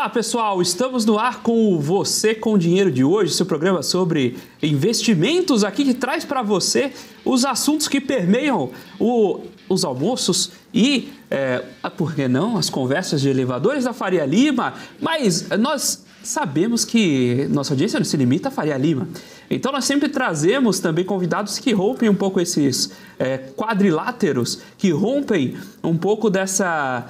Olá, pessoal! Estamos no ar com o Você com Dinheiro de hoje, seu programa sobre investimentos aqui que traz para você os assuntos que permeiam os almoços e, por que não, as conversas de elevadores da Faria Lima. Mas nós sabemos que nossa audiência não se limita a Faria Lima. Então nós sempre trazemos também convidados que rompem um pouco esses quadriláteros, que rompem um pouco dessa,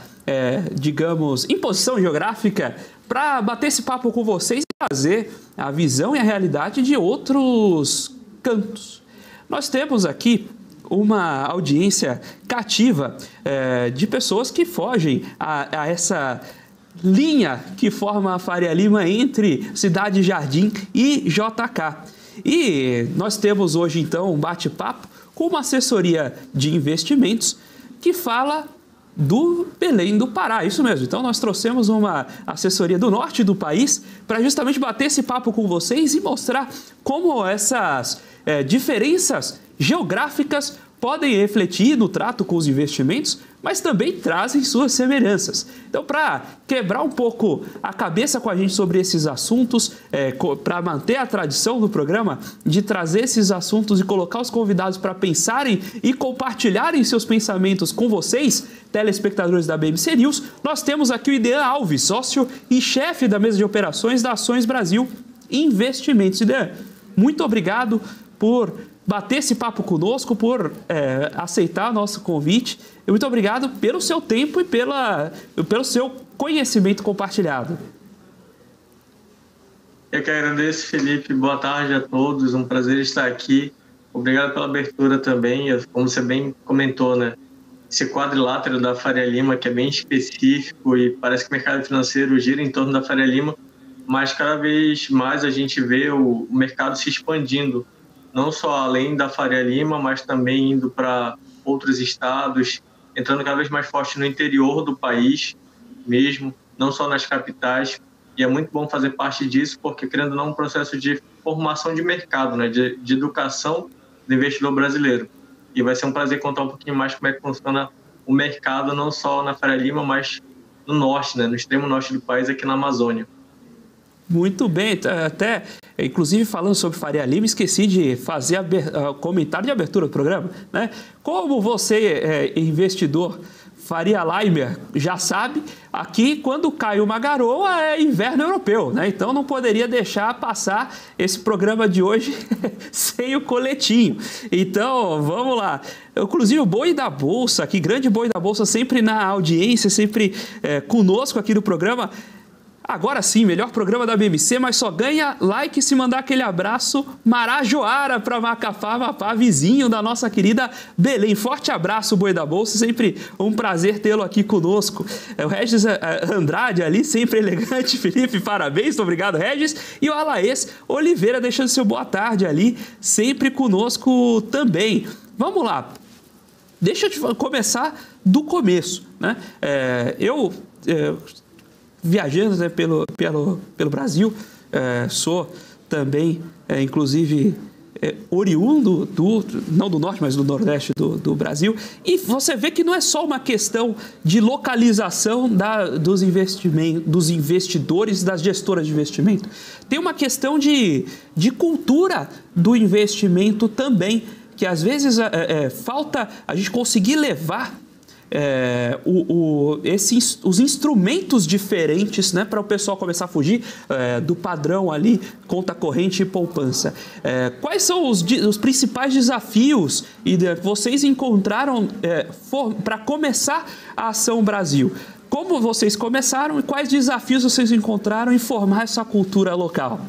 digamos, imposição geográfica para bater esse papo com vocês e trazer a visão e a realidade de outros cantos. Nós temos aqui uma audiência cativa de pessoas que fogem a essa linha que forma a Faria Lima entre Cidade Jardim e JK. E nós temos hoje, então, um bate-papo com uma assessoria de investimentos que fala do Belém do Pará, isso mesmo. Então nós trouxemos uma assessoria do norte do país para justamente bater esse papo com vocês e mostrar como essas diferenças geográficas podem refletir no trato com os investimentos, mas também trazem suas semelhanças. Então, para quebrar um pouco a cabeça com a gente sobre esses assuntos, para manter a tradição do programa de trazer esses assuntos e colocar os convidados para pensarem e compartilharem seus pensamentos com vocês, telespectadores da BMC News, nós temos aqui o Idean Alves, sócio e chefe da mesa de operações da Ações Brasil Investimentos. Idean, muito obrigado por bater esse papo conosco, por aceitar nosso convite. E muito obrigado pelo seu tempo e pelo seu conhecimento compartilhado. Eu que agradeço, Felipe. Boa tarde a todos. Um prazer estar aqui. Obrigado pela abertura também. Como você bem comentou, né? Esse quadrilátero da Faria Lima, que é bem específico e parece que o mercado financeiro gira em torno da Faria Lima, mas cada vez mais a gente vê o mercado se expandindo, não só além da Faria Lima, mas também indo para outros estados, entrando cada vez mais forte no interior do país mesmo, não só nas capitais. E é muito bom fazer parte disso, porque, querendo ou não, um processo de formação de mercado, né, de educação do investidor brasileiro. E vai ser um prazer contar um pouquinho mais como é que funciona o mercado, não só na Faria Lima, mas no norte, né, no extremo norte do país, aqui na Amazônia. Muito bem, até inclusive falando sobre Faria Lima, esqueci de fazer comentário de abertura do programa, né? Como você investidor Faria Limer já sabe, aqui quando cai uma garoa é inverno europeu, né? Então não poderia deixar passar esse programa de hoje sem o coletinho. Então vamos lá. Inclusive o Boi da Bolsa, aqui, grande Boi da Bolsa, sempre na audiência, sempre conosco aqui no programa. Agora sim, melhor programa da BMC, mas só ganha like se mandar aquele abraço marajoara para Macapá, Amapá, vizinho da nossa querida Belém. Forte abraço, Boi da Bolsa, sempre um prazer tê-lo aqui conosco. O Regis Andrade ali, sempre elegante. Felipe, parabéns, muito obrigado, Regis. E o Alaes Oliveira deixando seu boa tarde ali, sempre conosco também. Vamos lá, deixa eu começar do começo, né? Viajando, né, pelo Brasil, sou também, inclusive, oriundo não do norte, mas do nordeste do Brasil, e você vê que não é só uma questão de localização dos investidores, das gestoras de investimento, tem uma questão de cultura do investimento também, que às vezes falta a gente conseguir levar os instrumentos diferentes, né, para o pessoal começar a fugir do padrão ali, conta corrente e poupança. Quais são os principais desafios que vocês encontraram para começar a Ação Brasil? Como vocês começaram e quais desafios vocês encontraram em formar essa cultura local?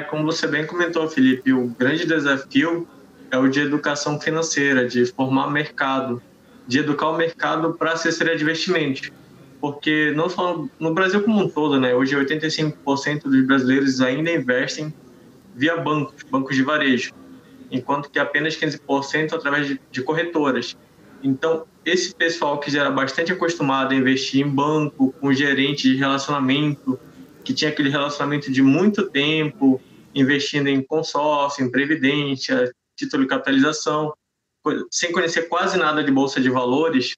Como você bem comentou, Felipe, o grande desafio é o de educação financeira, de formar mercado, de educar o mercado para a assessoria de investimentos. Porque não só no Brasil como um todo, né? Hoje 85% dos brasileiros ainda investem via bancos de varejo, enquanto que apenas 15% através de corretoras. Então, esse pessoal que já era bastante acostumado a investir em banco, com gerente de relacionamento, que tinha aquele relacionamento de muito tempo, investindo em consórcio, em previdência, título de capitalização, sem conhecer quase nada de bolsa de valores,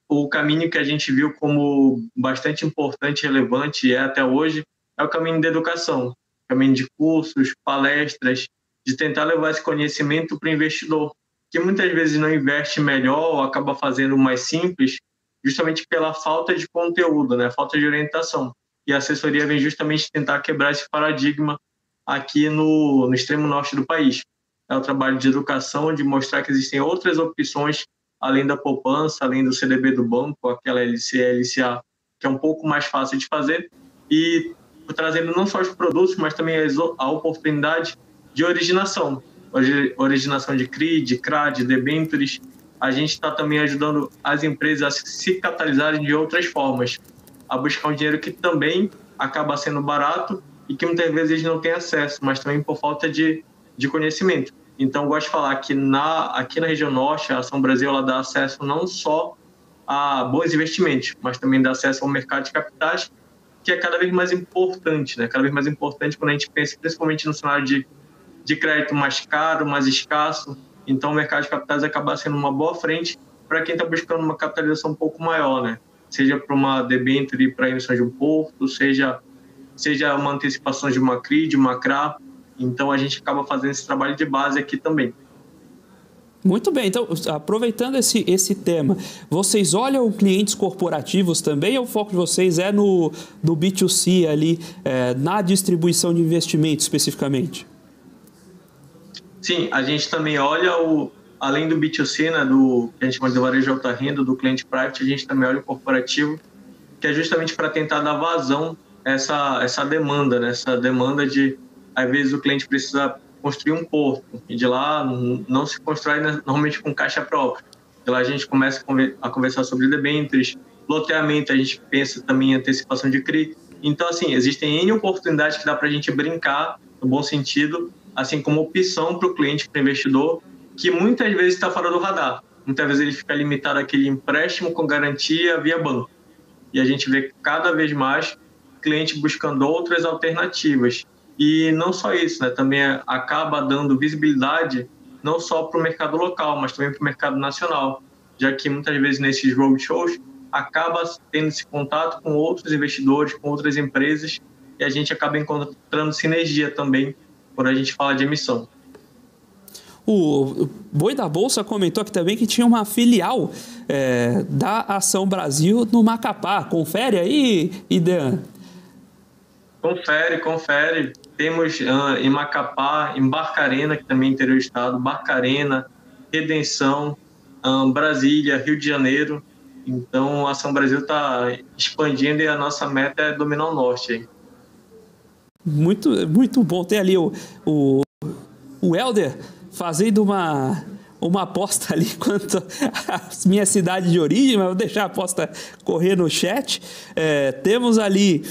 o caminho que a gente viu como bastante importante e relevante até hoje é o caminho da educação, caminho de cursos, palestras, de tentar levar esse conhecimento para o investidor, que muitas vezes não investe melhor ou acaba fazendo mais simples, justamente pela falta de conteúdo, né? Falta de orientação. E a assessoria vem justamente tentar quebrar esse paradigma aqui no extremo norte do país. É o trabalho de educação, de mostrar que existem outras opções, além da poupança, além do CDB do banco, aquela LC, LCA, que é um pouco mais fácil de fazer, e trazendo não só os produtos, mas também a oportunidade de originação de CRI, de CRA, de debêntures. A gente está também ajudando as empresas a se capitalizarem de outras formas, a buscar um dinheiro que também acaba sendo barato e que muitas vezes eles não têm acesso, mas também por falta de conhecimento. Então, eu gosto de falar que aqui na região norte, a Ação Brasil ela dá acesso não só a bons investimentos, mas também dá acesso ao mercado de capitais, que é cada vez mais importante, né? Cada vez mais importante quando a gente pensa principalmente no cenário de crédito mais caro, mais escasso. Então, o mercado de capitais acaba sendo uma boa frente para quem está buscando uma capitalização um pouco maior, né? Seja para uma debênture para a emissão de um porto, seja uma antecipação de uma CRI, de uma CRA. Então, a gente acaba fazendo esse trabalho de base aqui também. Muito bem, então, aproveitando esse tema, vocês olham clientes corporativos também ou o foco de vocês é no B2C ali, na distribuição de investimentos especificamente? Sim, a gente também olha, além do B2C, né, do que a gente chama de varejo de alta renda, do cliente private, a gente também olha o corporativo, que é justamente para tentar dar vazão a essa demanda, né, essa demanda de, às vezes, o cliente precisa construir um porto, e de lá não se constrói normalmente com caixa própria. De lá a gente começa a conversar sobre debêntures, loteamento, a gente pensa também em antecipação de CRI. Então, assim, existem N oportunidades que dá para a gente brincar, no bom sentido, assim como opção para o cliente, para o investidor, que muitas vezes está fora do radar. Muitas vezes ele fica limitado àquele empréstimo com garantia via banco. E a gente vê cada vez mais cliente buscando outras alternativas. E não só isso, né? Também acaba dando visibilidade não só para o mercado local, mas também para o mercado nacional, já que muitas vezes nesses roadshows acaba tendo esse contato com outros investidores, com outras empresas, e a gente acaba encontrando sinergia também quando a gente fala de emissão. O Boi da Bolsa comentou aqui também que tinha uma filial da Ação Brasil no Macapá. Confere aí, Idean? Confere. Temos em Macapá, em Barcarena, que também é interior do estado, Barcarena, Redenção, Brasília, Rio de Janeiro. Então, a Ação Brasil está expandindo e a nossa meta é dominar o norte. Aí. Muito bom. Tem ali o Helder fazendo uma aposta ali quanto à minha cidade de origem, mas vou deixar a aposta correr no chat. Temos ali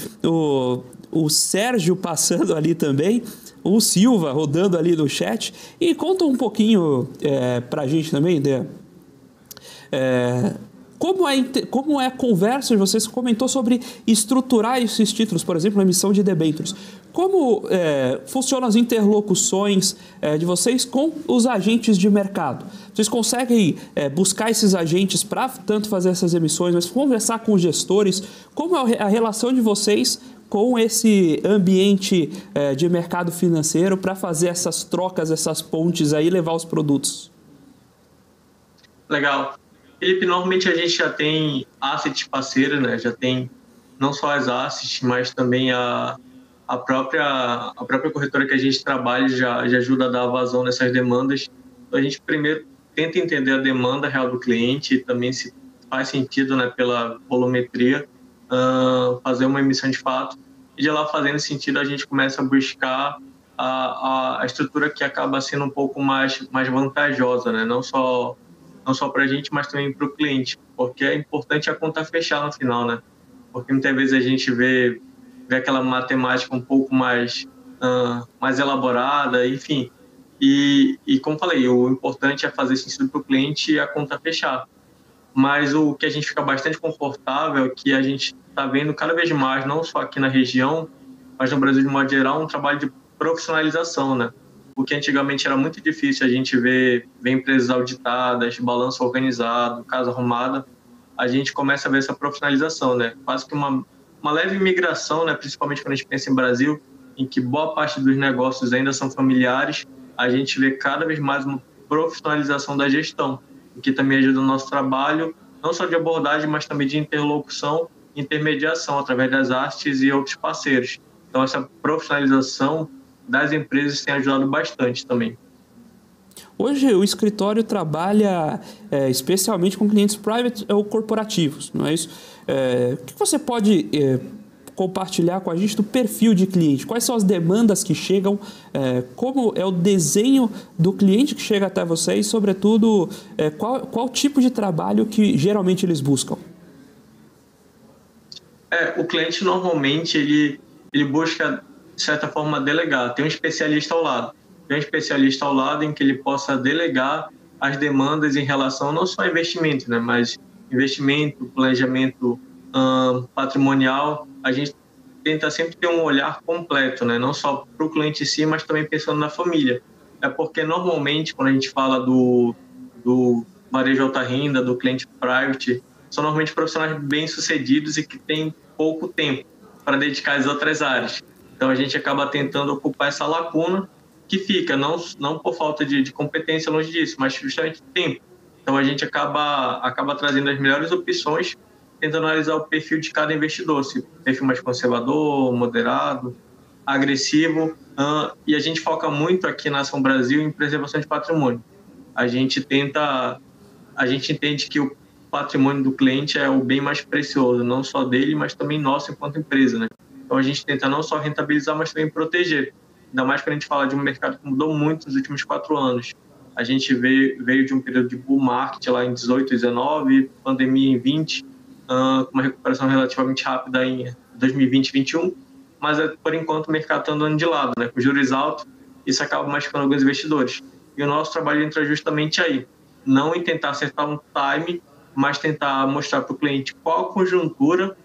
o Sérgio passando ali também, o Silva rodando ali no chat. E conta um pouquinho para a gente também, Ideia. Como é a conversa de vocês? Você comentou sobre estruturar esses títulos, por exemplo, a emissão de debêntures. Como funcionam as interlocuções de vocês com os agentes de mercado? Vocês conseguem buscar esses agentes para tanto fazer essas emissões, mas conversar com os gestores? Como é a relação de vocês com esse ambiente de mercado financeiro para fazer essas trocas, essas pontes aí e levar os produtos? Legal. Felipe, normalmente a gente já tem assets parceiros, né? Já tem não só as assets, mas também a própria corretora que a gente trabalha já ajuda a dar vazão nessas demandas. Então, a gente primeiro tenta entender a demanda real do cliente e também se faz sentido, né, pela volumetria, fazer uma emissão de fato. E de lá fazendo sentido, a gente começa a buscar a estrutura que acaba sendo um pouco mais vantajosa, né? Não só para a gente, mas também para o cliente, porque é importante a conta fechar no final, né? Porque muitas vezes a gente vê aquela matemática um pouco mais elaborada, enfim. E como falei, o importante é fazer sentido para o cliente e a conta fechar. Mas o que a gente fica bastante confortável é que a gente está vendo cada vez mais, não só aqui na região, mas no Brasil de modo geral, um trabalho de profissionalização, né? Porque antigamente era muito difícil a gente ver empresas auditadas, balanço organizado, casa arrumada. a gente começa a ver essa profissionalização, né? Quase que uma leve migração, né? Principalmente quando a gente pensa em Brasil, em que boa parte dos negócios ainda são familiares, a gente vê cada vez mais uma profissionalização da gestão, o que também ajuda no nosso trabalho, não só de abordagem, mas também de interlocução, intermediação através das artes e outros parceiros. Então, essa profissionalização das empresas tem ajudado bastante também. Hoje o escritório trabalha especialmente com clientes private ou corporativos, não é isso? O que você pode compartilhar com a gente do perfil de cliente? Quais são as demandas que chegam? Como é o desenho do cliente que chega até você e, sobretudo, qual tipo de trabalho que geralmente eles buscam? O cliente normalmente ele busca, de certa forma, delegar. Tem um especialista ao lado. Em que ele possa delegar as demandas em relação não só a investimento, né, mas investimento, planejamento patrimonial. A gente tenta sempre ter um olhar completo, né, não só para o cliente em si, mas também pensando na família. É porque normalmente quando a gente fala do varejo alta renda, do cliente private, são normalmente profissionais bem-sucedidos e que têm pouco tempo para dedicar às outras áreas. Então a gente acaba tentando ocupar essa lacuna que fica, não por falta de competência, longe disso, mas justamente tempo. Então a gente acaba trazendo as melhores opções, tentando analisar o perfil de cada investidor, se perfil mais conservador, moderado, agressivo, e a gente foca muito aqui na Ação Brasil em preservação de patrimônio. A gente entende que o patrimônio do cliente é o bem mais precioso, não só dele, mas também nosso enquanto empresa, né? Então a gente tenta não só rentabilizar, mas também proteger. Ainda mais quando a gente fala de um mercado que mudou muito nos últimos 4 anos. A gente veio de um período de bull market lá em 18, 19, pandemia em 20, com uma recuperação relativamente rápida em 2020 e 2021, mas por enquanto o mercado está andando de lado, né? Com juros altos, isso acaba machucando alguns investidores. E o nosso trabalho entra justamente aí, não em tentar acertar um time, mas tentar mostrar para o cliente qual a conjuntura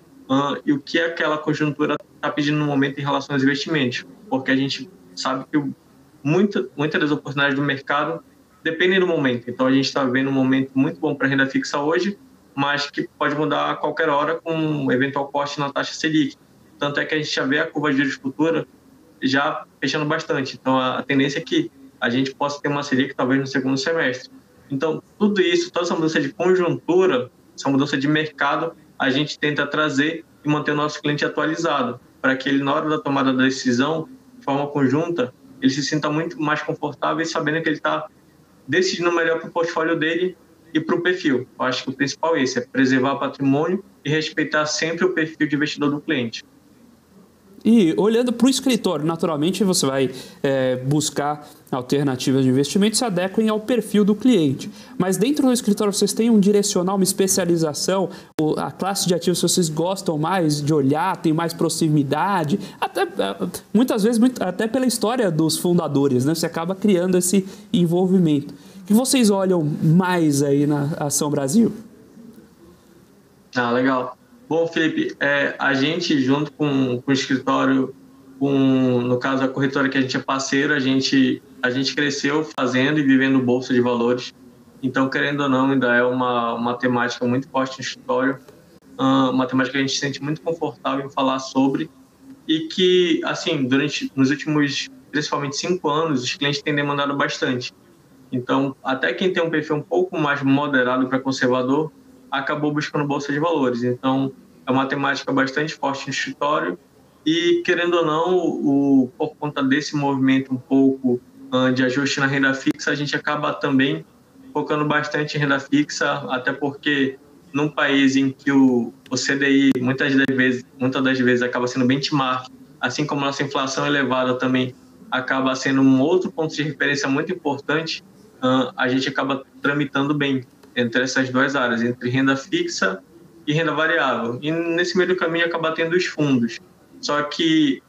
e o que aquela conjuntura está pedindo no momento em relação aos investimentos, porque a gente sabe que muitas das oportunidades do mercado dependem do momento. Então a gente está vendo um momento muito bom para renda fixa hoje, mas que pode mudar a qualquer hora com um eventual corte na taxa Selic. Tanto é que a gente já vê a curva de juros futura já fechando bastante. Então a tendência é que a gente possa ter uma Selic talvez no segundo semestre. Então tudo isso, toda essa mudança de conjuntura, essa mudança de mercado, a gente tenta trazer e manter o nosso cliente atualizado, para que ele, na hora da tomada da decisão, de forma conjunta, ele se sinta muito mais confortável sabendo que ele está decidindo melhor para o portfólio dele e para o perfil. Eu acho que o principal é esse, é preservar o patrimônio e respeitar sempre o perfil de investidor do cliente. E olhando para o escritório, naturalmente você vai buscar alternativas de investimento que se adequem ao perfil do cliente. Mas dentro do escritório vocês têm um direcional, uma especialização, a classe de ativos que vocês gostam mais de olhar, tem mais proximidade, até, muitas vezes até pela história dos fundadores, né? Você acaba criando esse envolvimento. O que vocês olham mais aí na Ação Brasil? Legal. Bom, Felipe, a gente, junto com o escritório, no caso a corretora que a gente é parceiro, a gente cresceu fazendo e vivendo bolsa de valores. Então, querendo ou não, ainda é uma temática muito forte no escritório, uma temática que a gente se sente muito confortável em falar sobre e que, assim, nos últimos, principalmente 5 anos, os clientes têm demandado bastante. Então, até quem tem um perfil um pouco mais moderado para conservador, acabou buscando bolsa de valores. Então, é uma temática bastante forte no escritório e, querendo ou não, por conta desse movimento um pouco de ajuste na renda fixa, a gente acaba também focando bastante em renda fixa, até porque num país em que o CDI muitas das vezes acaba sendo benchmark, assim como a nossa inflação elevada também acaba sendo um outro ponto de referência muito importante, a gente acaba tramitando bem entre essas duas áreas, entre renda fixa e renda variável. E nesse meio do caminho acaba tendo os fundos. Só que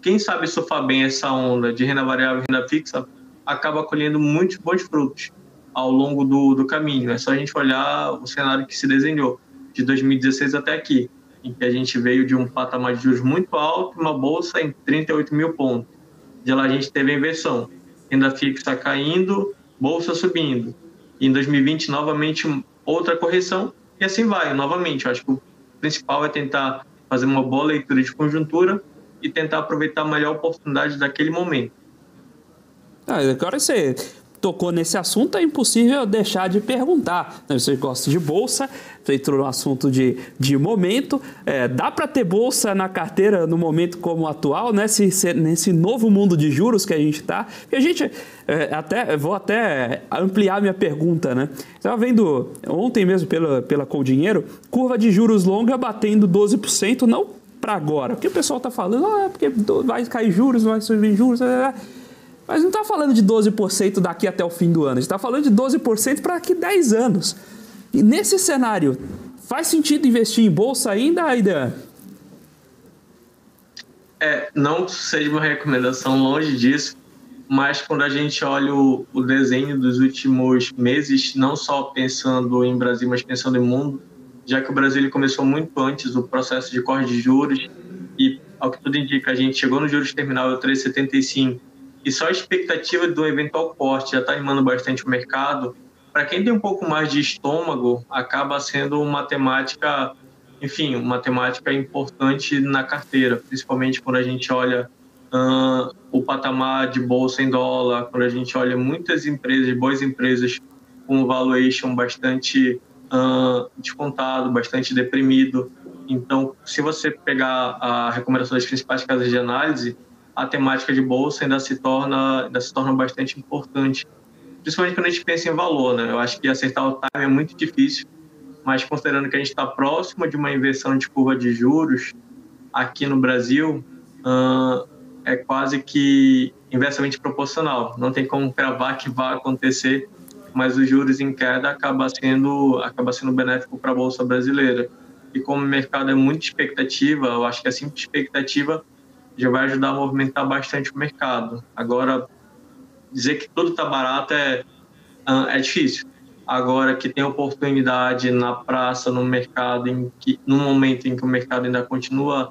quem sabe surfar bem essa onda de renda variável e renda fixa acaba colhendo muitos bons frutos ao longo do caminho. É só a gente olhar o cenário que se desenhou de 2016 até aqui, em que a gente veio de um patamar de juros muito alto, uma bolsa em 38 mil pontos. De lá a gente teve a inversão, renda fixa caindo, bolsa subindo. Em 2020, novamente, outra correção, e assim vai. Novamente, eu acho que o principal é tentar fazer uma boa leitura de conjuntura e tentar aproveitar a melhor oportunidade daquele momento. Agora você tocou nesse assunto, é impossível deixar de perguntar. Você gosta de bolsa, você entrou no assunto de momento. Dá para ter bolsa na carteira no momento como o atual, né? Nesse novo mundo de juros que a gente está? A gente, vou até ampliar minha pergunta, né? Estava vendo ontem mesmo pela Com Dinheiro, curva de juros longa batendo 12%, não para agora. Porque o pessoal está falando, porque vai cair juros, vai subir juros... Mas não está falando de 12% daqui até o fim do ano. A gente está falando de 12% para daqui 10 anos. E nesse cenário, faz sentido investir em bolsa ainda, Aidan? Não seja uma recomendação, longe disso. Mas quando a gente olha o desenho dos últimos meses, não só pensando em Brasil, mas pensando em mundo, já que o Brasil ele começou muito antes do processo de corte de juros e, ao que tudo indica, a gente chegou no juros terminal de 3,75%, e só a expectativa do eventual corte já está animando bastante o mercado. Para quem tem um pouco mais de estômago, acaba sendo uma temática, enfim, uma temática importante na carteira, principalmente quando a gente olha o patamar de bolsa em dólar, quando a gente olha muitas empresas, boas empresas, com valuation bastante descontado, bastante deprimido. Então, se você pegar a recomendação das principais casas de análise, a temática de bolsa ainda se torna bastante importante, principalmente quando a gente pensa em valor, né? Eu acho que acertar o time é muito difícil, mas considerando que a gente está próximo de uma inversão de curva de juros aqui no Brasil, é quase que inversamente proporcional. Não tem como cravar que vai acontecer, mas os juros em queda acaba sendo benéfico para a Bolsa brasileira. E como o mercado é muito expectativa, eu acho que a simples expectativa já vai ajudar a movimentar bastante o mercado. Agora, dizer que tudo está barato é difícil. Agora, que tem oportunidade na praça, no mercado, no momento em que o mercado ainda continua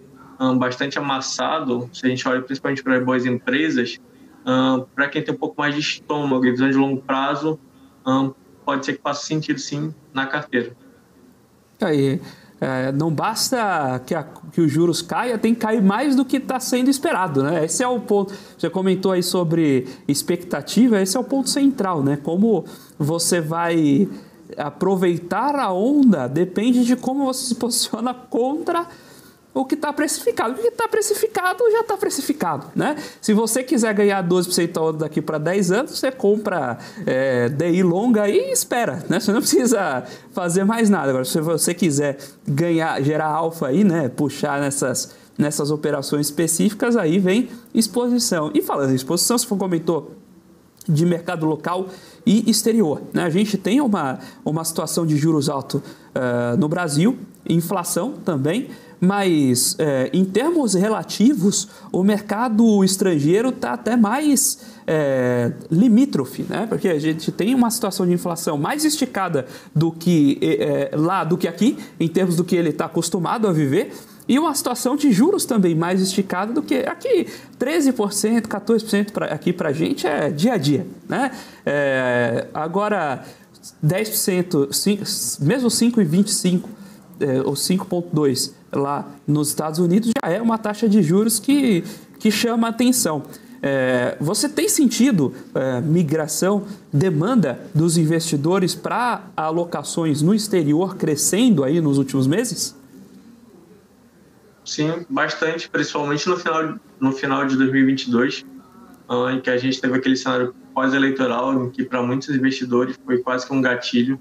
bastante amassado, se a gente olha principalmente para as boas empresas, para quem tem um pouco mais de estômago e visão de longo prazo, pode ser que faça sentido, sim, na carteira. Aí... não basta que os juros caia, tem que cair mais do que está sendo esperado, né? Esse é o ponto. Você comentou aí sobre expectativa, esse é o ponto central, né? Como você vai aproveitar a onda depende de como você se posiciona contra o que está precificado. O que está precificado já está precificado, né? Se você quiser ganhar 12% ao ano daqui para 10 anos, você compra DI longa e espera, né? Você não precisa fazer mais nada. Agora, se você quiser gerar alfa aí, né? Puxar nessas operações específicas, aí vem exposição. E falando em exposição, você comentou de mercado local e exterior, né? A gente tem uma situação de juros altos no Brasil, inflação também, mas em termos relativos, o mercado estrangeiro está até mais limítrofe, né? Porque a gente tem uma situação de inflação mais esticada do que lá, do que aqui, em termos do que ele está acostumado a viver, e uma situação de juros também mais esticada do que aqui. 13%, 14% aqui para a gente é dia a dia, né? Agora, 10%, mesmo 5,25%, ou 5,2% lá nos Estados Unidos, já é uma taxa de juros que chama a atenção. Você tem sentido migração, demanda dos investidores para alocações no exterior crescendo aí nos últimos meses? Sim, bastante, principalmente no final de 2022, em que a gente teve aquele cenário pós-eleitoral, em que para muitos investidores foi quase que um gatilho.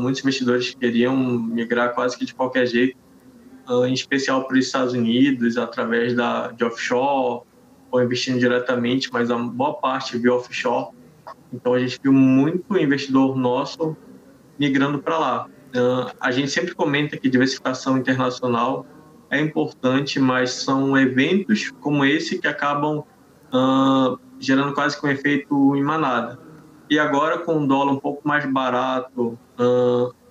Muitos investidores queriam migrar quase que de qualquer jeito, em especial para os Estados Unidos, através de offshore, ou investindo diretamente, mas a boa parte via offshore. Então, a gente viu muito investidor nosso migrando para lá. A gente sempre comenta que diversificação internacional é importante, mas são eventos como esse que acabam gerando quase que um efeito em manada. E agora, com o dólar um pouco mais barato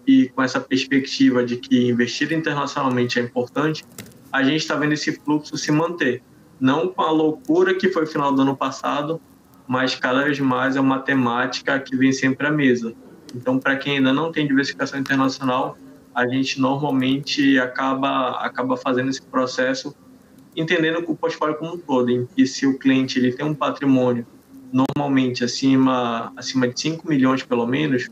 e com essa perspectiva de que investir internacionalmente é importante, a gente está vendo esse fluxo se manter. Não com a loucura que foi o final do ano passado, mas cada vez mais é uma temática que vem sempre à mesa. Então, para quem ainda não tem diversificação internacional, a gente normalmente acaba fazendo esse processo, entendendo o portfólio como um todo, em que se o cliente ele tem um patrimônio normalmente acima de 5 milhões pelo menos,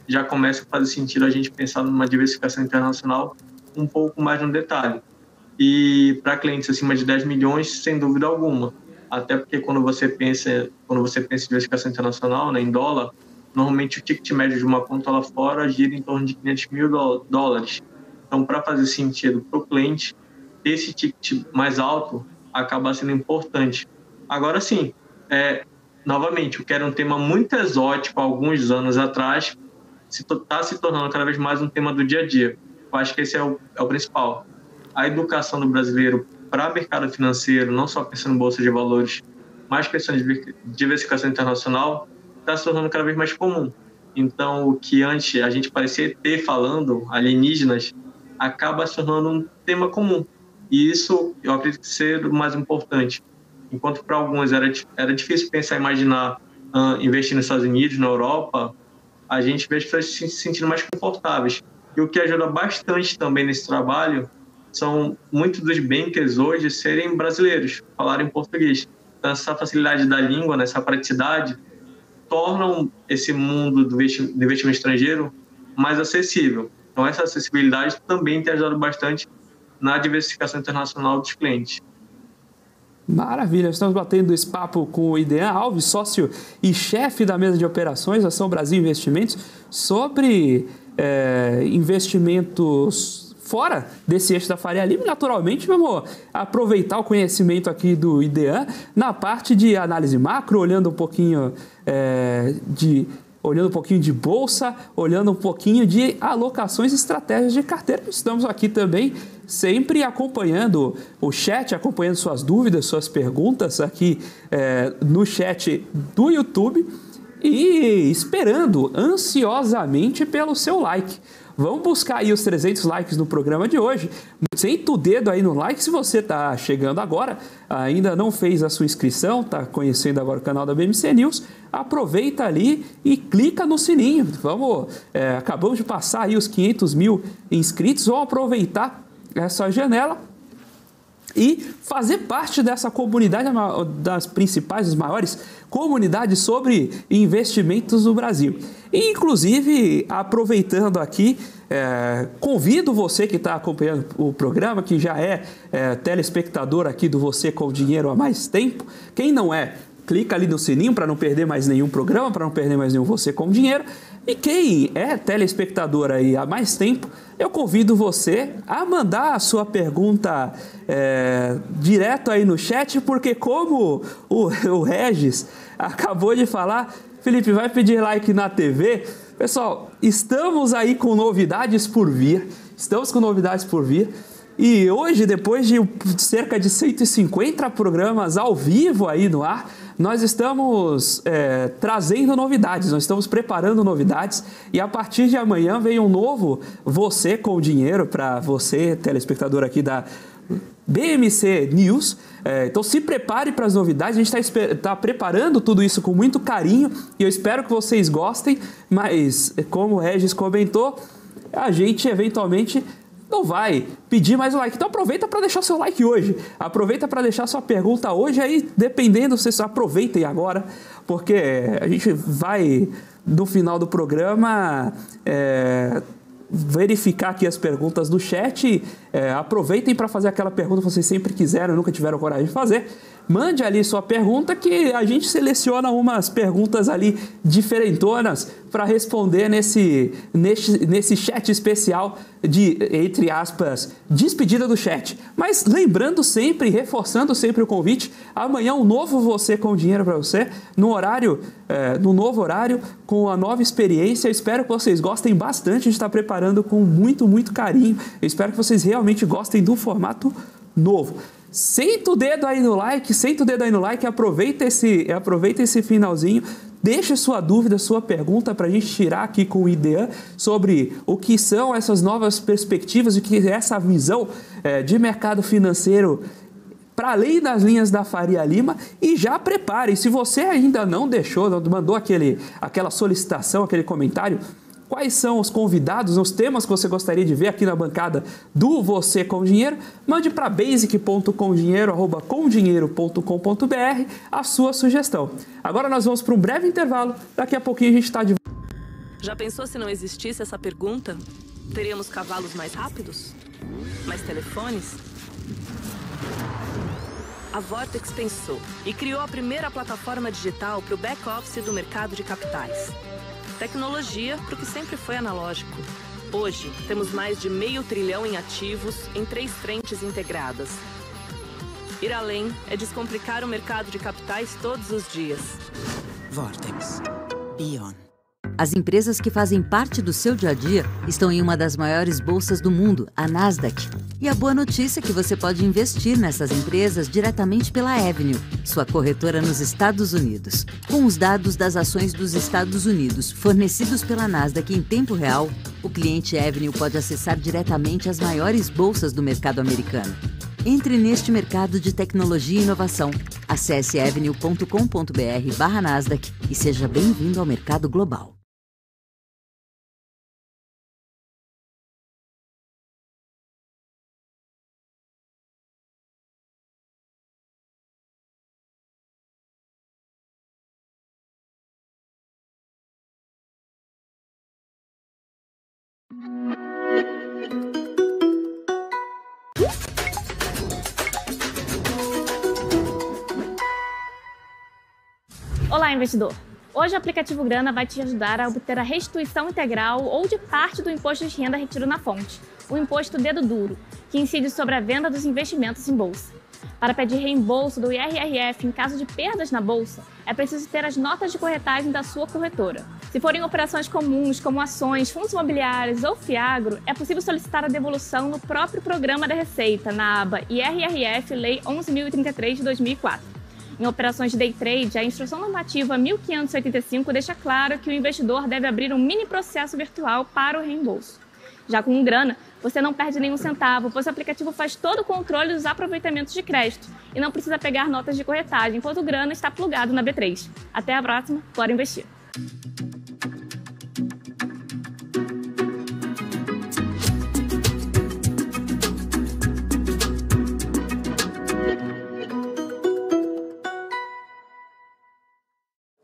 já começa a fazer sentido a gente pensar numa diversificação internacional um pouco mais no detalhe. E para clientes acima de 10 milhões, sem dúvida alguma. Até porque quando você pensa em diversificação internacional, né, em dólar, normalmente o ticket médio de uma conta lá fora gira em torno de 500 mil dólares. Então, para fazer sentido para o cliente, esse ticket mais alto acaba sendo importante. Agora sim, novamente, o que era um tema muito exótico há alguns anos atrás, está se tornando cada vez mais um tema do dia a dia. Eu acho que esse é o principal. A educação do brasileiro para o mercado financeiro, não só pensando em bolsa de valores, mas pensando em diversificação internacional, está se tornando cada vez mais comum. Então, o que antes a gente parecia ter falando, alienígenas, acaba se tornando um tema comum. E isso, eu acredito que seja o mais importante. Enquanto para alguns era difícil pensar e imaginar investir nos Estados Unidos, na Europa, a gente vê as pessoas se sentindo mais confortáveis. E o que ajuda bastante também nesse trabalho são muitos dos bankers hoje serem brasileiros, falarem português. Então, essa facilidade da língua, essa praticidade, tornam esse mundo do investimento estrangeiro mais acessível. Então, essa acessibilidade também tem ajudado bastante na diversificação internacional dos clientes. Maravilha, estamos batendo esse papo com o Idean Alves, sócio e chefe da mesa de operações da Ação Brasil Investimentos, sobre investimentos fora desse eixo da Faria Lima. Naturalmente, vamos aproveitar o conhecimento aqui do Idean na parte de análise macro, olhando um pouquinho de bolsa, olhando um pouquinho de alocações e estratégias de carteira. Estamos aqui também sempre acompanhando o chat, acompanhando suas dúvidas, suas perguntas aqui no chat do YouTube e esperando ansiosamente pelo seu like. Vamos buscar aí os 300 likes no programa de hoje. Senta o dedo aí no like se você está chegando agora, ainda não fez a sua inscrição, está conhecendo agora o canal da BMC News, aproveita ali e clica no sininho. Acabamos de passar aí os 500 mil inscritos, vamos aproveitar essa janela e fazer parte dessa comunidade, das principais, das maiores comunidades sobre investimentos no Brasil. E, inclusive, aproveitando aqui, convido você que está acompanhando o programa, que já é telespectador aqui do Você com Dinheiro há mais tempo. Quem não é, clica ali no sininho para não perder mais nenhum programa, para não perder mais nenhum Você com Dinheiro. E quem é telespectador aí há mais tempo, eu convido você a mandar a sua pergunta direto aí no chat, porque como o Regis acabou de falar, Felipe, vai pedir like na TV? Pessoal, estamos aí com novidades por vir, e hoje, depois de cerca de 150 programas ao vivo aí no ar, nós estamos trazendo novidades, nós estamos preparando novidades, e a partir de amanhã vem um novo Você com Dinheiro para você, telespectador aqui da BMC News. Então se prepare para as novidades, a gente está preparando tudo isso com muito carinho e eu espero que vocês gostem, mas como o Regis comentou, a gente eventualmente não vai pedir mais um like. Então aproveita para deixar seu like hoje, aproveita para deixar sua pergunta hoje, aí dependendo, vocês aproveitem agora, porque a gente vai no final do programa verificar aqui as perguntas do chat. Aproveitem para fazer aquela pergunta que vocês sempre quiseram, nunca tiveram coragem de fazer. Mande ali sua pergunta que a gente seleciona umas perguntas ali diferentonas para responder nesse chat especial de, entre aspas, despedida do chat. Mas lembrando sempre, reforçando sempre o convite, amanhã um novo Você com Dinheiro para você, no novo horário, com a nova experiência. Eu espero que vocês gostem bastante, a gente está preparando com muito, muito carinho. Eu espero que vocês realmente gostem do formato novo. Senta o dedo aí no like, aproveita esse finalzinho, deixa sua dúvida, sua pergunta para a gente tirar aqui com o Idean sobre o que são essas novas perspectivas e o que essa visão de mercado financeiro para além das linhas da Faria Lima e já prepare. Se você ainda não deixou, não mandou aquela solicitação, aquele comentário, quais são os convidados, os temas que você gostaria de ver aqui na bancada do Você com Dinheiro, mande para basic.comdinheiro@comdinheiro.com.br a sua sugestão. Agora nós vamos para um breve intervalo, daqui a pouquinho a gente está de volta. Já pensou se não existisse essa pergunta? Teríamos cavalos mais rápidos? Mais telefones? A Vortex pensou e criou a primeira plataforma digital para o back-office do mercado de capitais. Tecnologia para o que sempre foi analógico. Hoje, temos mais de $500 bilhão em ativos em 3 frentes integradas. Ir além é descomplicar o mercado de capitais todos os dias. Vortex. Beyond. As empresas que fazem parte do seu dia a dia estão em uma das maiores bolsas do mundo, a Nasdaq. E a boa notícia é que você pode investir nessas empresas diretamente pela Avenue, sua corretora nos Estados Unidos. Com os dados das ações dos Estados Unidos fornecidos pela Nasdaq em tempo real, o cliente Avenue pode acessar diretamente as maiores bolsas do mercado americano. Entre neste mercado de tecnologia e inovação. Acesse avenue.com.br/Nasdaq e seja bem-vindo ao mercado global. Olá, investidor! Hoje o aplicativo Grana vai te ajudar a obter a restituição integral ou de parte do imposto de renda retido na fonte, o imposto dedo duro, que incide sobre a venda dos investimentos em bolsa. Para pedir reembolso do IRRF em caso de perdas na bolsa, é preciso ter as notas de corretagem da sua corretora. Se forem operações comuns, como ações, fundos imobiliários ou fiagro, é possível solicitar a devolução no próprio programa da Receita, na aba IRRF Lei 11.033 de 2004. Em operações de day trade, a Instrução Normativa 1585 deixa claro que o investidor deve abrir um mini processo virtual para o reembolso. Já com o Grana, você não perde nenhum centavo, pois o aplicativo faz todo o controle dos aproveitamentos de crédito e não precisa pegar notas de corretagem, pois o Grana está plugado na B3. Até a próxima, bora investir!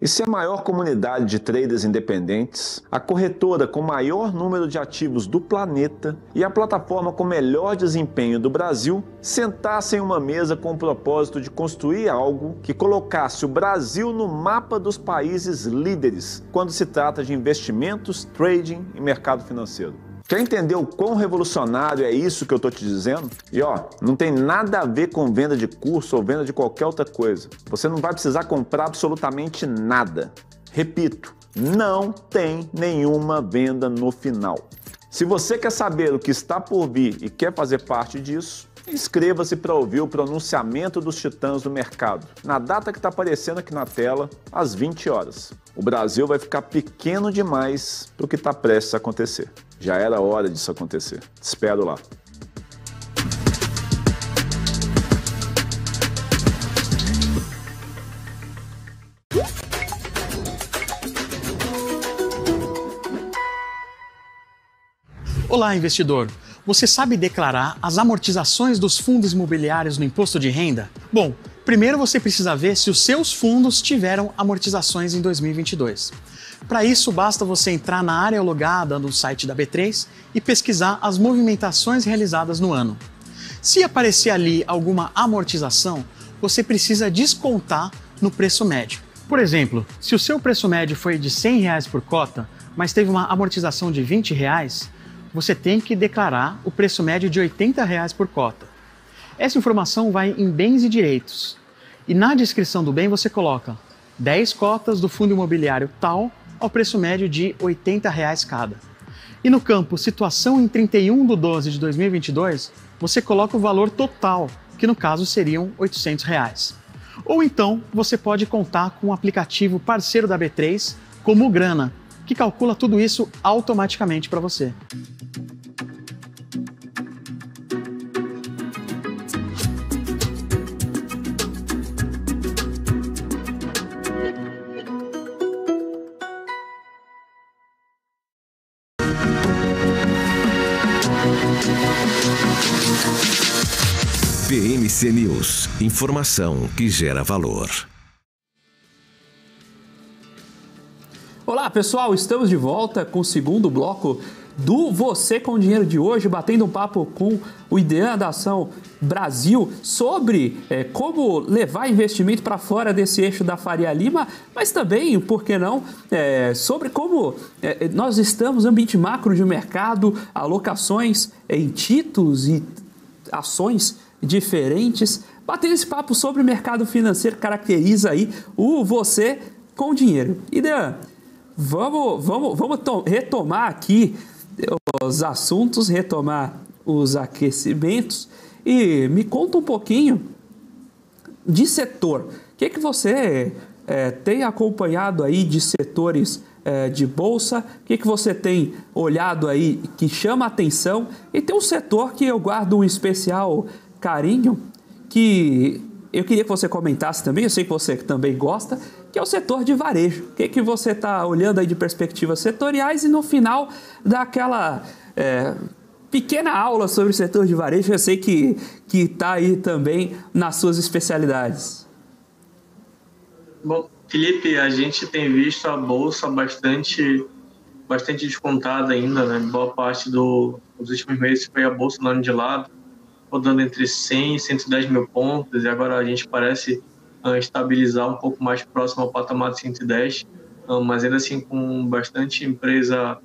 E se a maior comunidade de traders independentes, a corretora com maior número de ativos do planeta e a plataforma com melhor desempenho do Brasil sentassem em uma mesa com o propósito de construir algo que colocasse o Brasil no mapa dos países líderes quando se trata de investimentos, trading e mercado financeiro? Quer entender o quão revolucionário é isso que eu estou te dizendo? E não tem nada a ver com venda de curso ou venda de qualquer outra coisa. Você não vai precisar comprar absolutamente nada. Repito, não tem nenhuma venda no final. Se você quer saber o que está por vir e quer fazer parte disso, inscreva-se para ouvir o pronunciamento dos titãs do mercado, na data que está aparecendo aqui na tela, às 20 horas. O Brasil vai ficar pequeno demais para o que está prestes a acontecer. Já era hora disso acontecer. Te espero lá. Olá, investidor! Você sabe declarar as amortizações dos fundos imobiliários no imposto de renda? Bom, primeiro você precisa ver se os seus fundos tiveram amortizações em 2022. Para isso, basta você entrar na área logada no site da B3 e pesquisar as movimentações realizadas no ano. Se aparecer ali alguma amortização, você precisa descontar no preço médio. Por exemplo, se o seu preço médio foi de R$100 por cota, mas teve uma amortização de R$20, você tem que declarar o preço médio de R$80 por cota. Essa informação vai em bens e direitos. E na descrição do bem você coloca 10 cotas do fundo imobiliário tal ao preço médio de R$80 cada. E no campo Situação em 31/12/2022, você coloca o valor total, que no caso seriam R$800. Ou então você pode contar com um aplicativo parceiro da B3, como o Grana, que calcula tudo isso automaticamente para você. PMC News. Informação que gera valor. Olá, pessoal. Estamos de volta com o segundo bloco do Você com Dinheiro de hoje, batendo um papo com o Idean da Ação Brasil sobre como levar investimento para fora desse eixo da Faria Lima, mas também, por que não, sobre como nós estamos no ambiente macro de mercado, alocações em títulos e ações diferentes. Batendo esse papo sobre o mercado financeiro caracteriza aí o Você com Dinheiro. Idean, vamos retomar aqui os assuntos, retomar os aquecimentos e me conta um pouquinho de setor. O que você tem acompanhado aí de setores de bolsa? O que você tem olhado aí que chama a atenção? E tem um setor que eu guardo um especial carinho, que eu queria que você comentasse também, eu sei que você também gosta, que é o setor de varejo. O que você está olhando aí de perspectivas setoriais e no final daquela pequena aula sobre o setor de varejo, eu sei que está aí também nas suas especialidades. Bom, Felipe, a gente tem visto a bolsa bastante descontada ainda, né? Boa parte dos últimos meses foi a bolsa andando de lado, rodando entre 100 e 110 mil pontos, e agora a gente parece estabilizar um pouco mais próximo ao patamar de 110, mas ainda assim com bastante empresa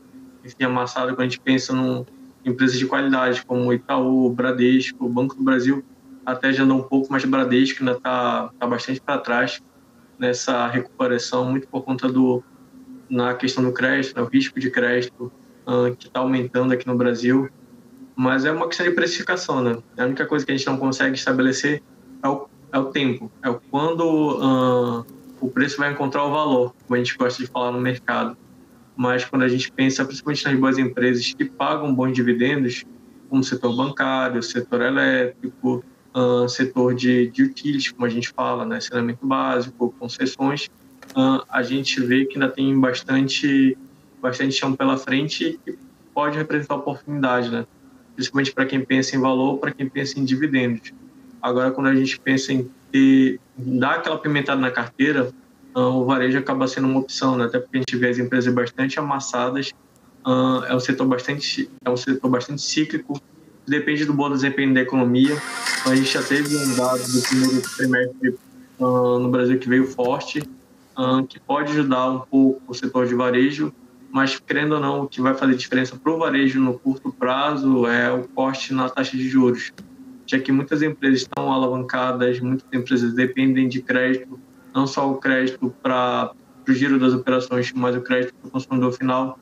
amassada. Quando a gente pensa em empresas de qualidade como Itaú, Bradesco, Banco do Brasil, até já andou um pouco, mas Bradesco ainda está bastante para trás nessa recuperação, muito por conta na questão do crédito, né, o risco de crédito que está aumentando aqui no Brasil. Mas é uma questão de precificação, né? A única coisa que a gente não consegue estabelecer é o tempo, é quando o preço vai encontrar o valor, como a gente gosta de falar no mercado. Mas quando a gente pensa principalmente nas boas empresas que pagam bons dividendos, como o setor bancário, setor elétrico, setor de utilities, como a gente fala, né? Saneamento básico, concessões, a gente vê que ainda tem bastante chão pela frente e pode representar oportunidade, né? Principalmente para quem pensa em valor, para quem pensa em dividendos. Agora, quando a gente pensa em dar aquela pimentada na carteira, o varejo acaba sendo uma opção, né? Até porque a gente vê as empresas bastante amassadas, é um setor bastante cíclico, depende do bom desempenho da economia. A gente já teve um dado do primeiro trimestre no Brasil que veio forte, que pode ajudar um pouco o setor de varejo, mas, querendo ou não, o que vai fazer diferença para o varejo no curto prazo é o corte na taxa de juros, já que muitas empresas estão alavancadas, muitas empresas dependem de crédito, não só o crédito para o giro das operações, mas o crédito para o consumidor final.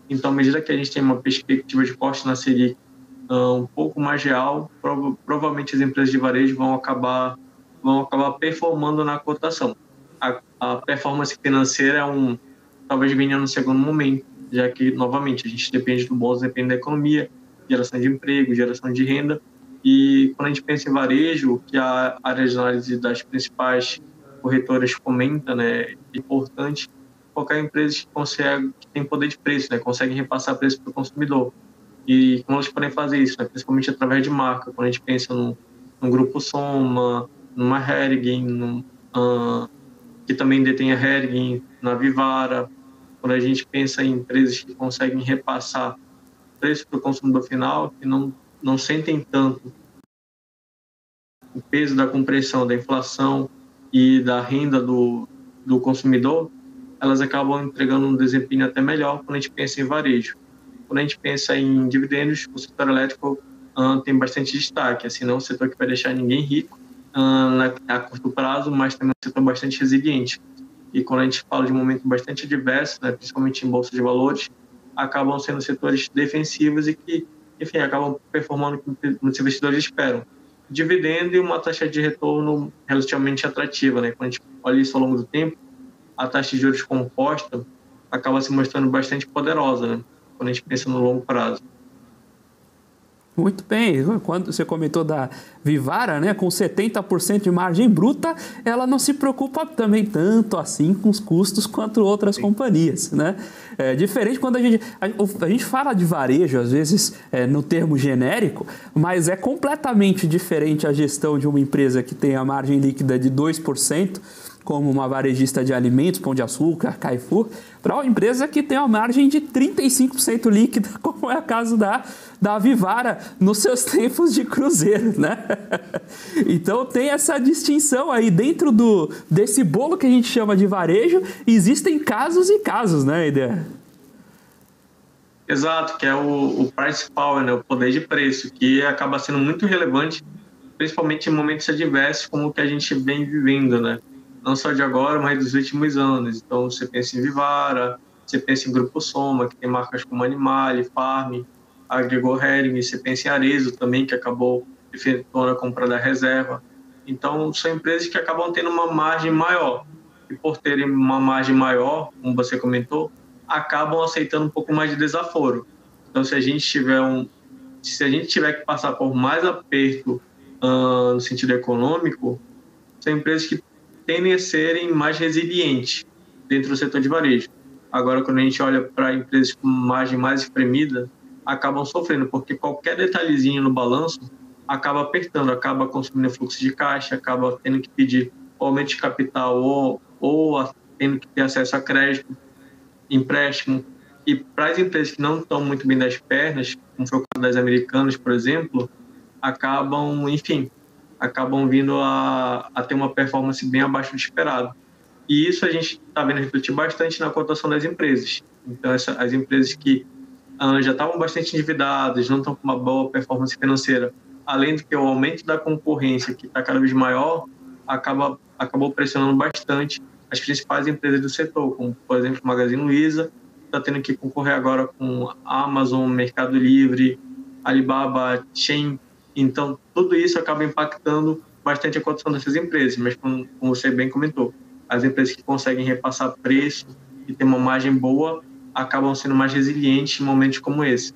Então, à medida que a gente tem uma perspectiva de corte na Selic um pouco mais real, provavelmente as empresas de varejo vão acabar performando na cotação. A performance financeira talvez venha no segundo momento, já que, novamente, a gente depende do bom desempenho da economia, geração de emprego, geração de renda, e quando a gente pensa em varejo, que a área de análise das principais corretoras comenta, né, é importante focar em empresas que têm poder de preço, né, conseguem repassar preço para o consumidor. E como elas podem fazer isso, né, principalmente através de marca, quando a gente pensa num Grupo Soma, numa Hering, que também detém a Hering, na Vivara. Quando a gente pensa em empresas que conseguem repassar preço para o consumidor final, que não sentem tanto o peso da compressão da inflação e da renda do consumidor, elas acabam entregando um desempenho até melhor quando a gente pensa em varejo. Quando a gente pensa em dividendos, o setor elétrico tem bastante destaque, assim, não é um setor que vai deixar ninguém rico a curto prazo, mas também é um setor bastante resiliente. E quando a gente fala de um momento bastante adverso, né, principalmente em bolsa de valores, acabam sendo setores defensivos e que, enfim, acabam performando como os investidores esperam. Dividendo e uma taxa de retorno relativamente atrativa, né? Quando a gente olha isso ao longo do tempo, a taxa de juros composta acaba se mostrando bastante poderosa, né? Quando a gente pensa no longo prazo. Muito bem, quando você comentou da Vivara, né, com 70% de margem bruta, ela não se preocupa também tanto assim com os custos quanto outras companhias, né? É diferente quando a gente fala de varejo, às vezes no termo genérico, mas é completamente diferente a gestão de uma empresa que tem a margem líquida de 2%, como uma varejista de alimentos, Pão de Açúcar, Carrefour, para uma empresa que tem uma margem de 35% líquida, como é o caso da Vivara nos seus tempos de cruzeiro, né? Então tem essa distinção aí dentro desse bolo que a gente chama de varejo, existem casos e casos, né, Ideia? Exato, que é o price power, né, o poder de preço, que acaba sendo muito relevante, principalmente em momentos adversos como o que a gente vem vivendo, né? Não só de agora, mas dos últimos anos. Então, você pensa em Vivara, você pensa em Grupo Soma, que tem marcas como Animale, Farm, Agregor Hering, você pensa em Arezzo também, que acabou efetuando a compra da reserva. Então, são empresas que acabam tendo uma margem maior. E por terem uma margem maior, como você comentou, acabam aceitando um pouco mais de desaforo. Então, se a gente tiver que passar por mais aperto no sentido econômico, são empresas que tendem a serem mais resilientes dentro do setor de varejo. Agora, quando a gente olha para empresas com margem mais espremida, acabam sofrendo, porque qualquer detalhezinho no balanço acaba apertando, acaba consumindo fluxo de caixa, acaba tendo que pedir aumento de capital ou tendo que ter acesso a crédito, empréstimo. E para as empresas que não estão muito bem das pernas, como foi o caso das Americanas, por exemplo, acabam vindo a ter uma performance bem abaixo do esperado. E isso a gente está vendo refletir bastante na cotação das empresas. Então, as empresas que já estavam bastante endividadas, não estão com uma boa performance financeira, além do que o aumento da concorrência, que está cada vez maior, acabou pressionando bastante as principais empresas do setor, como, por exemplo, o Magazine Luiza, está tendo que concorrer agora com Amazon, Mercado Livre, Alibaba, Shein. Então, tudo isso acaba impactando bastante a cotação dessas empresas, mas como você bem comentou, as empresas que conseguem repassar preço e ter uma margem boa acabam sendo mais resilientes em momentos como esse.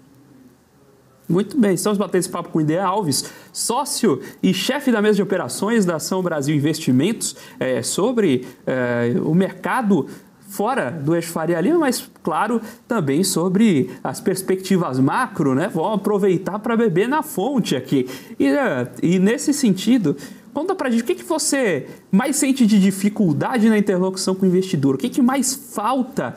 Muito bem, estamos batendo esse papo com o Ideia Alves, sócio e chefe da mesa de operações da Ação Brasil Investimentos, sobre o mercado fora do eixo Faria Lima, mas, claro, também sobre as perspectivas macro, né? Vamos aproveitar para beber na fonte aqui. E nesse sentido, conta para a gente o que você mais sente de dificuldade na interlocução com o investidor, o que mais falta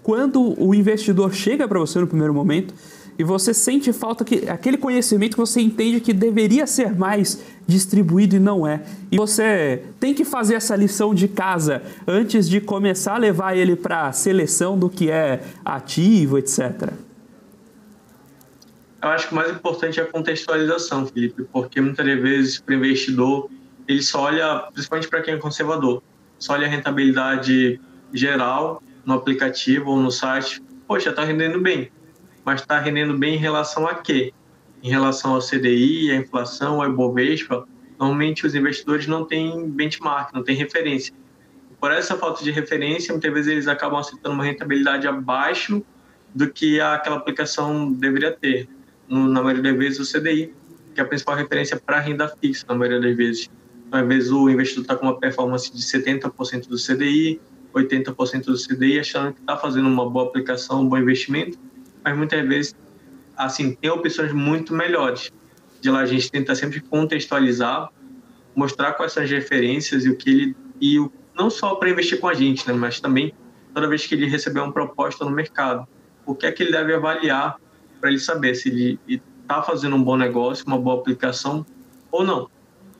quando o investidor chega para você no primeiro momento e você sente falta aquele conhecimento que você entende que deveria ser mais distribuído e não é. E você tem que fazer essa lição de casa antes de começar a levar ele para a seleção do que é ativo, etc. Eu acho que o mais importante é a contextualização, Felipe, porque muitas vezes para o investidor, ele só olha, principalmente para quem é conservador, só olha a rentabilidade geral no aplicativo ou no site. Poxa, está rendendo bem. Mas está rendendo bem em relação a quê? Em relação ao CDI, à inflação, ao Ibovespa, normalmente os investidores não têm benchmark, não têm referência. Por essa falta de referência, muitas vezes eles acabam aceitando uma rentabilidade abaixo do que aquela aplicação deveria ter. Na maioria das vezes, o CDI, que é a principal referência para a renda fixa, na maioria das vezes. Então, às vezes, o investidor está com uma performance de 70% do CDI, 80% do CDI, achando que está fazendo uma boa aplicação, um bom investimento, mas muitas vezes, assim, tem opções muito melhores. De lá a gente tenta sempre contextualizar, mostrar quais são as referências não só para investir com a gente, né, mas também toda vez que ele receber uma proposta no mercado, o que é que ele deve avaliar para ele saber se ele está fazendo um bom negócio, uma boa aplicação ou não.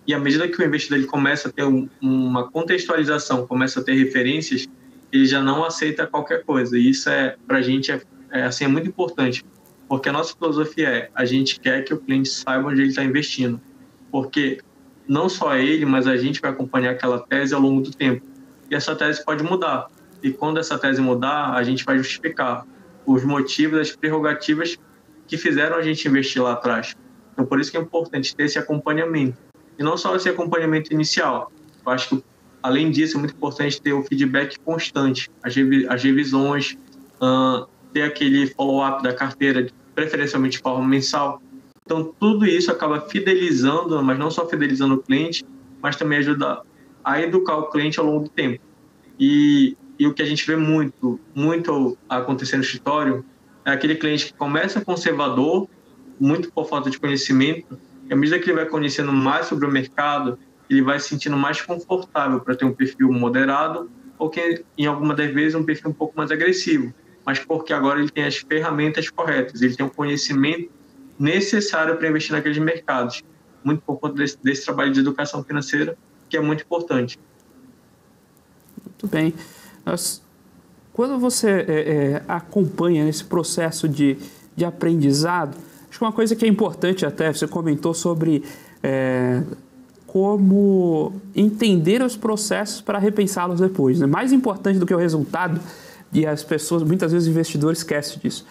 E à medida que o investidor ele começa a ter uma contextualização, começa a ter referências, ele já não aceita qualquer coisa. E isso para a gente é muito importante, porque a nossa filosofia a gente quer que o cliente saiba onde ele está investindo, porque não só ele, mas a gente vai acompanhar aquela tese ao longo do tempo, e essa tese pode mudar, e quando essa tese mudar, a gente vai justificar os motivos, as prerrogativas que fizeram a gente investir lá atrás. Então, por isso que é importante ter esse acompanhamento, e não só esse acompanhamento inicial. Eu acho que, além disso, é muito importante ter o feedback constante, as revisões, ter aquele follow-up da carteira, preferencialmente de forma mensal, Então, tudo isso acaba fidelizando, mas não só fidelizando o cliente, mas também ajuda a educar o cliente ao longo do tempo. E o que a gente vê muito acontecer no escritório é aquele cliente que começa conservador, muito por falta de conhecimento, e à medida que ele vai conhecendo mais sobre o mercado, ele vai se sentindo mais confortável para ter um perfil moderado, ou que, em algumas das vezes, um perfil um pouco mais agressivo, mas porque agora ele tem as ferramentas corretas, ele tem o conhecimento necessário para investir naqueles mercados, muito por conta desse trabalho de educação financeira, que é muito importante. Muito bem. Quando você acompanha esse processo de aprendizado, acho que uma coisa que é importante até, você comentou sobre como entender os processos para repensá-los depois. Né? Mais importante do que o resultado, e as pessoas, muitas vezes, os investidores esquecem disso.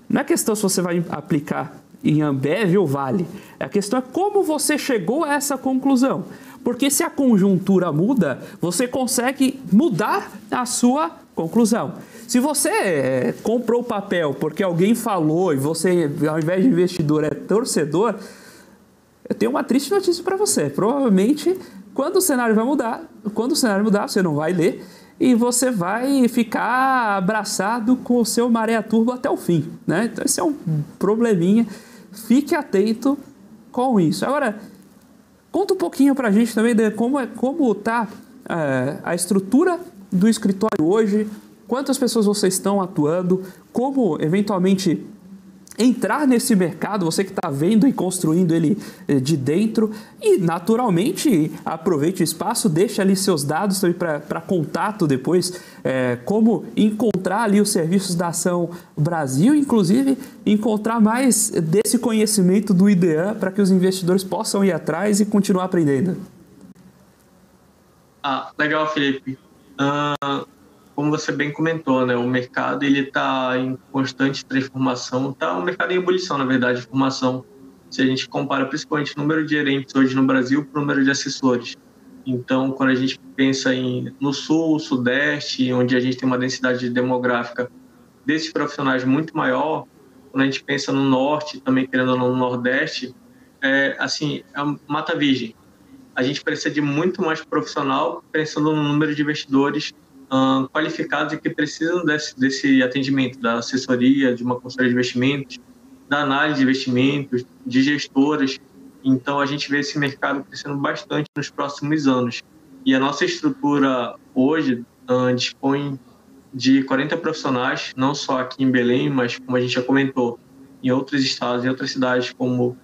Não é questão se você vai aplicar em Ambev ou Vale. A questão é como você chegou a essa conclusão. Porque se a conjuntura muda, você consegue mudar a sua conclusão. Se você comprou o papel porque alguém falou e você, ao invés de investidor, é torcedor, eu tenho uma triste notícia para você. Provavelmente, quando o cenário mudar, você não vai ler e você vai ficar abraçado com o seu maré a turbo até o fim. Né? Então, esse é um probleminha. Fique atento com isso. Agora, conta um pouquinho para a gente também de como está a estrutura do escritório hoje, quantas pessoas vocês estão atuando, como eventualmente entrar nesse mercado, você que está vendo e construindo ele de dentro, e naturalmente aproveite o espaço, deixe ali seus dados também para contato depois, como encontrar ali os serviços da Ação Brasil, inclusive encontrar mais desse conhecimento do IDEAN para que os investidores possam ir atrás e continuar aprendendo. Legal, Felipe. Como você bem comentou, né, o mercado está em constante transformação, o mercado em ebulição, na verdade, de formação, se a gente compara principalmente o número de gerentes hoje no Brasil para o número de assessores. Então, quando a gente pensa no Sul, Sudeste, onde a gente tem uma densidade demográfica desses profissionais muito maior, quando a gente pensa no Norte, também querendo ou não no Nordeste, é mata virgem. A gente precisa de muito mais profissional pensando no número de investidores qualificados e que precisam desse atendimento, da assessoria, de uma consultoria de investimentos, da análise de investimentos, de gestoras. Então, a gente vê esse mercado crescendo bastante nos próximos anos. E a nossa estrutura hoje dispõe de 40 profissionais, não só aqui em Belém, mas, como a gente já comentou, em outros estados, em outras cidades como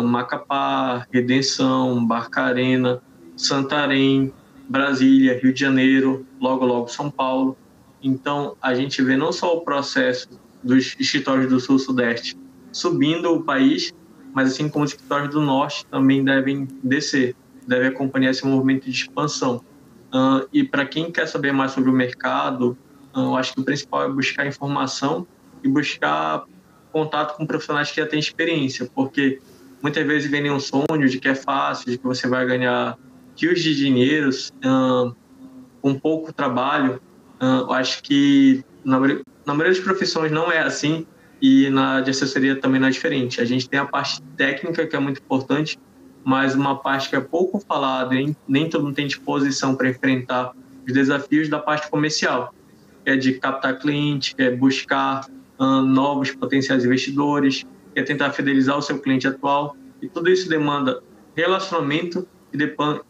Macapá, Redenção, Barcarena, Santarém, Brasília, Rio de Janeiro, logo São Paulo. Então, a gente vê não só o processo dos escritórios do Sul-Sudeste subindo o país, mas assim como os escritórios do Norte também devem descer, devem acompanhar esse movimento de expansão. E para quem quer saber mais sobre o mercado, eu acho que o principal é buscar informação e buscar contato com profissionais que já têm experiência, porque muitas vezes vem um sonho de que é fácil, de que você vai ganhar rios de dinheiro com pouco trabalho. Eu acho que na maioria das profissões não é assim, e na de assessoria também não é diferente. A gente tem a parte técnica, que é muito importante, mas uma parte que é pouco falada, nem todo mundo tem disposição para enfrentar os desafios da parte comercial, que é de captar cliente, que é buscar novos potenciais investidores, que é tentar fidelizar o seu cliente atual, e tudo isso demanda relacionamento e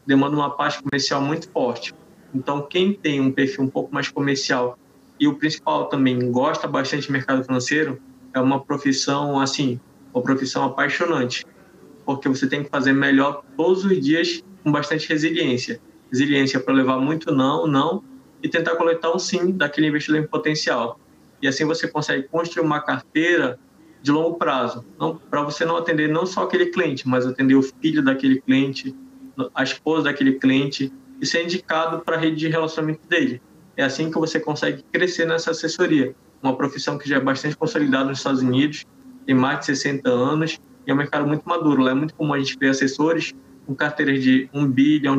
demanda uma parte comercial muito forte. Então, quem tem um perfil um pouco mais comercial e o principal também gosta bastante de mercado financeiro, é uma profissão uma profissão apaixonante, porque você tem que fazer melhor todos os dias com bastante resiliência. Resiliência para levar muito não, e tentar coletar um sim daquele investidor em potencial. E assim você consegue construir uma carteira de longo prazo, para você não atender não só aquele cliente, mas atender o filho daquele cliente, a esposa daquele cliente, e ser indicado para a rede de relacionamento dele. É assim que você consegue crescer nessa assessoria. Uma profissão que já é bastante consolidada nos Estados Unidos, tem mais de 60 anos, e é um mercado muito maduro. Lá é muito comum a gente ver assessores com carteiras de $1 bilhão,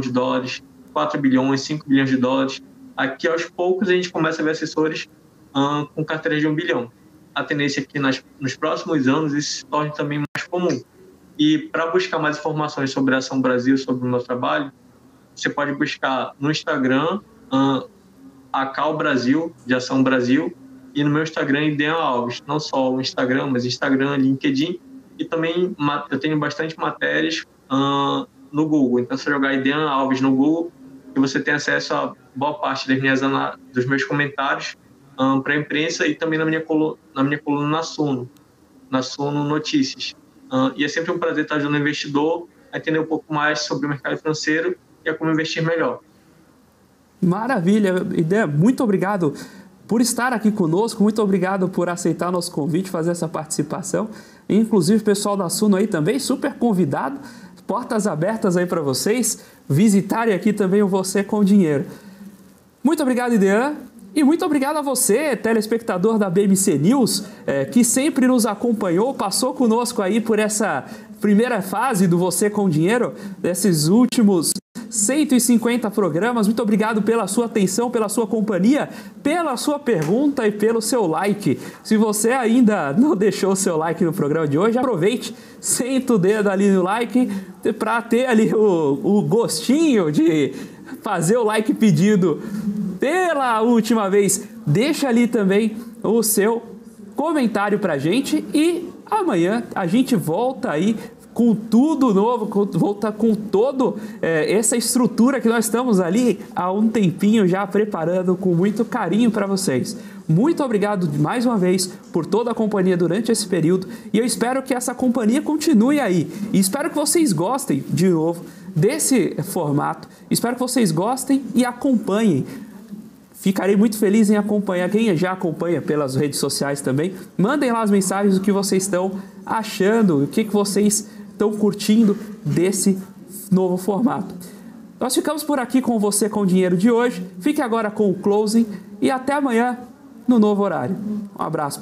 4 bilhões, 5 bilhões de dólares. Aqui, aos poucos, a gente começa a ver assessores com carteiras de $1 bilhão. A tendência é que nos próximos anos isso se torne também mais comum. E para buscar mais informações sobre a Ação Brasil, sobre o meu trabalho, você pode buscar no Instagram, Acal Brasil, de Ação Brasil, e no meu Instagram, Idean Alves. Não só o Instagram, mas Instagram, LinkedIn. E também eu tenho bastante matérias no Google. Então, se você jogar Idean Alves no Google, você tem acesso a boa parte dos meus comentários para a imprensa e também na minha coluna na Suno Notícias. E é sempre um prazer estar ajudando o investidor a entender um pouco mais sobre o mercado financeiro e a como investir melhor. Maravilha, Idean, muito obrigado por estar aqui conosco, muito obrigado por aceitar nosso convite, fazer essa participação. Inclusive o pessoal da Suno aí também, super convidado, portas abertas aí para vocês visitarem aqui também o Você com Dinheiro. Muito obrigado, Idean, e muito obrigado a você, telespectador da BMC News, que sempre nos acompanhou, passou conosco aí por essa primeira fase do Você com Dinheiro, desses últimos 150 programas. Muito obrigado pela sua atenção, pela sua companhia, pela sua pergunta e pelo seu like. Se você ainda não deixou o seu like no programa de hoje, aproveite, senta o dedo ali no like para ter ali o gostinho de fazer o like pedido pela última vez. Deixa ali também o seu comentário pra gente e amanhã a gente volta aí com tudo novo, volta com toda essa estrutura que nós estamos ali há um tempinho já preparando com muito carinho para vocês. Muito obrigado mais uma vez por toda a companhia durante esse período e eu espero que essa companhia continue aí. E espero que vocês gostem, de novo, desse formato. Espero que vocês gostem e acompanhem. Ficarei muito feliz em acompanhar. Quem já acompanha pelas redes sociais também, mandem lá as mensagens do que vocês estão achando, o que vocês estão curtindo desse novo formato. Nós ficamos por aqui com Você com Dinheiro de hoje. Fique agora com o closing e até amanhã no novo horário. Um abraço.